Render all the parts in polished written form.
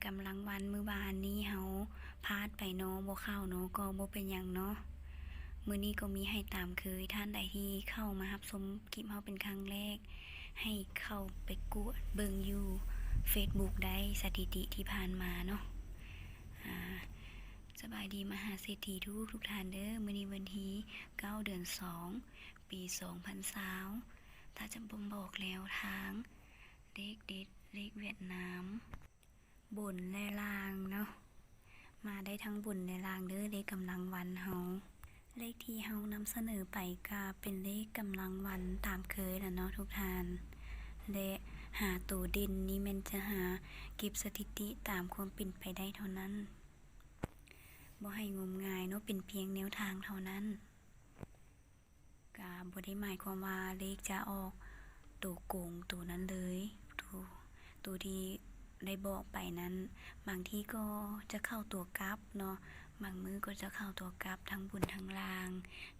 กำลังวันมื้อวานนี้เฮาพลาดไปเนาะบ่เข้าเนาะก็บ่เป็นหยังเนาะมื้อนี้ก็มีให้ตามเคยท่านใดที่เข้ามารับชมคลิปเฮาเป็นครั้งแรกให้เข้าไปกดเบิ่งอยู่ Facebook ได้สถิติที่ผ่านมาเนาะสบายดีมหาเศรษฐีทุกท่านเด้อมื้อนี้วันที่9เดือน2ปี2020ถ้าจำบ่บอกแล้วทางเลขเด็ดเลขเวียดนามบนและล่างเนาะมาได้ทั้งบนและล่างเด้อเลขกำลังวันเฮาเลขที่เฮานำเสนอไปก็เป็นเลขกำลังวันตามเคยแล้วเนาะทุกท่านและหาตัวเด่นนี้มันจะหาเก็บสถิติตามความเป็นไปได้เท่านั้นบ่ให้งมงายเนาะเป็นเพียงแนวทางเท่านั้นก็บ่ได้หมายความว่าเลขจะออกตัวโกงตัวนั้นเลยตัวที่ได้บอกไปนั้นบางที่ก็จะเข้าตัวกลับเนาะบางมื้อก็จะเข้าตัวกลับทั้งบนทั้งล่าง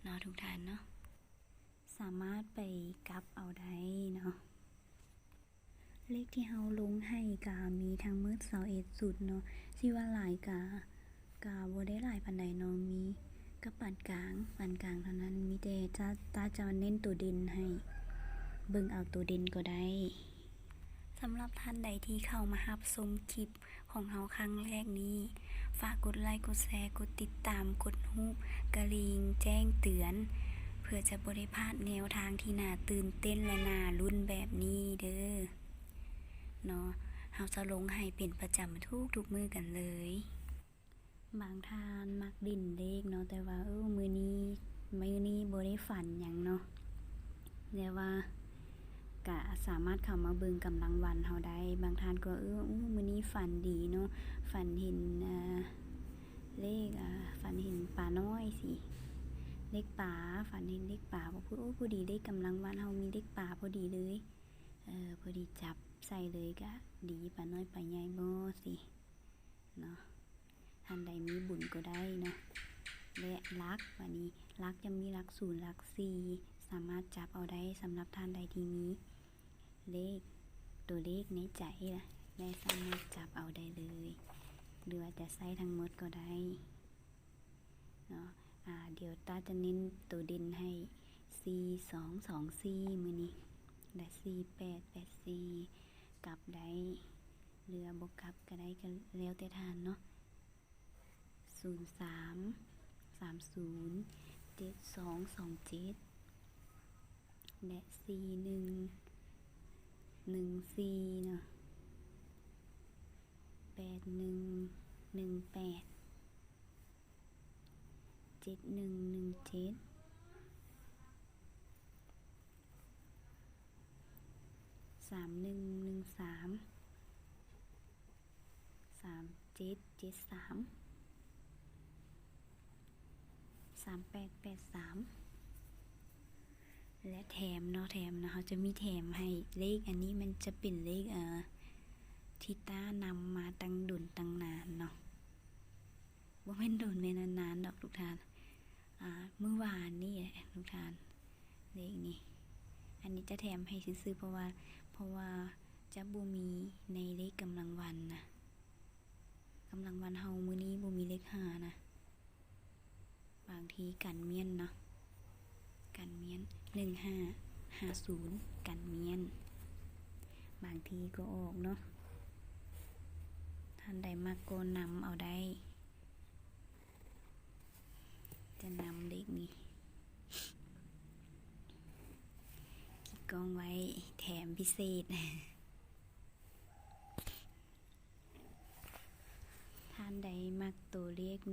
เนาะทุกท่านเนาะสามารถไปกลับเอาได้เนาะเลขที่เฮาลงให้ก็มีทั้งหมด21สุดเนาะที่ว่าหลายก็บ่ได้หลายปานใดเนาะมีก็ปานกลางเท่านั้นมีแต่จะเน้นตัวเด่นให้เบิ่งเอาตัวเด่นก็ได้สำหรับท่านใดที่เข้ามารับชมคลิปของเฮาครั้งแรกนี้ฝากกดไลค์กดแชร์กดติดตามกดรูปกระดิ่งแจ้งเตือนเพื่อจะบ่ได้พลาดแนวทางที่น่าตื่นเต้นและน่าลุ้นแบบนี้เด้อเนาะเฮาจะลงให้เป็นประจำทุกมื้อกันเลยบางท่านมักดิ่นเลขเนาะแต่ว่ามื้อนี้บ่ได้ฝันหยังเนาะแต่ว่าก็สามารถเข้ามาเบิ่งกำลังวันเฮาได้บางท่านก็มื้อนี้ฝันดีเนาะฝันเห็นเลขฝันเห็นปลาน้อยสิเลขปลาฝันเห็นเลขปลาบ่พูดพอดีเลขกำลังวันเฮามีเลขปลาพอดีเลยพอดีจับใส่เลยก็ดีปลาน้อยปลาใหญ่บ่สิเนาะท่านใดมีบุญก็ได้เนาะและลักวันนี้ลักจะมีลัก0ลัก4สามารถจับเอาได้สำหรับท่านใดที่มีตัวเลขในใจล่ะได้สามารถจับเอาได้เลยหรือว่าจะใส่ทั้งหมดก็ได้เนาะเดี๋ยวตาจะเน้นตัวเด่นให้4224มื้อนี้ได้4884กลับได้เรือบ่กลับก็ได้ก็แล้วแต่ท่านเนาะ03 30 7227และ4114เนาะ8118 7117 3113 3773 3883และแถมเนาะเขาจะมีแถมให้เลขอันนี้มันจะเป็นเลขที่ต้านำมาตั้งดุลตั้งนานเนาะบ่แม่นดุลแม่นนานดอกทุกท่านเมื่อวานนี่แหละทุกท่านเลขนี้อันนี้จะแถมให้ซื่อๆเพราะว่าจะบ่มีในเลขกำลังวันนะกำลังวันเฮามื้อนี้บ่มีเลข5นะบางทีกันเมียนเนาะกันเมียน1550กันเมียนบางทีก็ออกเนาะท่านใดมักก็นำเอาได้จะนำเลขนี้คิดกล้องไว้แถมพิเศษท่านใดมักตัวเลข1551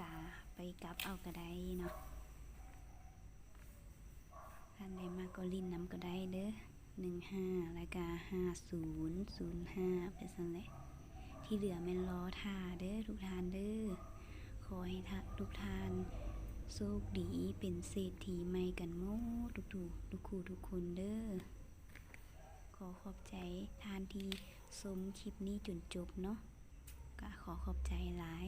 กะไปกลับเอาก็ได้เนาะท่านใดมักก็ลิ้นนำก็ได้เด้อ15แล้วก็5005ไปซั่นแหละที่เหลือแม่นรอท่าเด้อทุกท่านเด้อขอให้ทุกท่านโชคดีเป็นเศรษฐีใหม่กันหมดทุกคนเด้อขอขอบใจท่านที่ชมคลิปนี้จนจบเนาะก็ขอขอบใจหลาย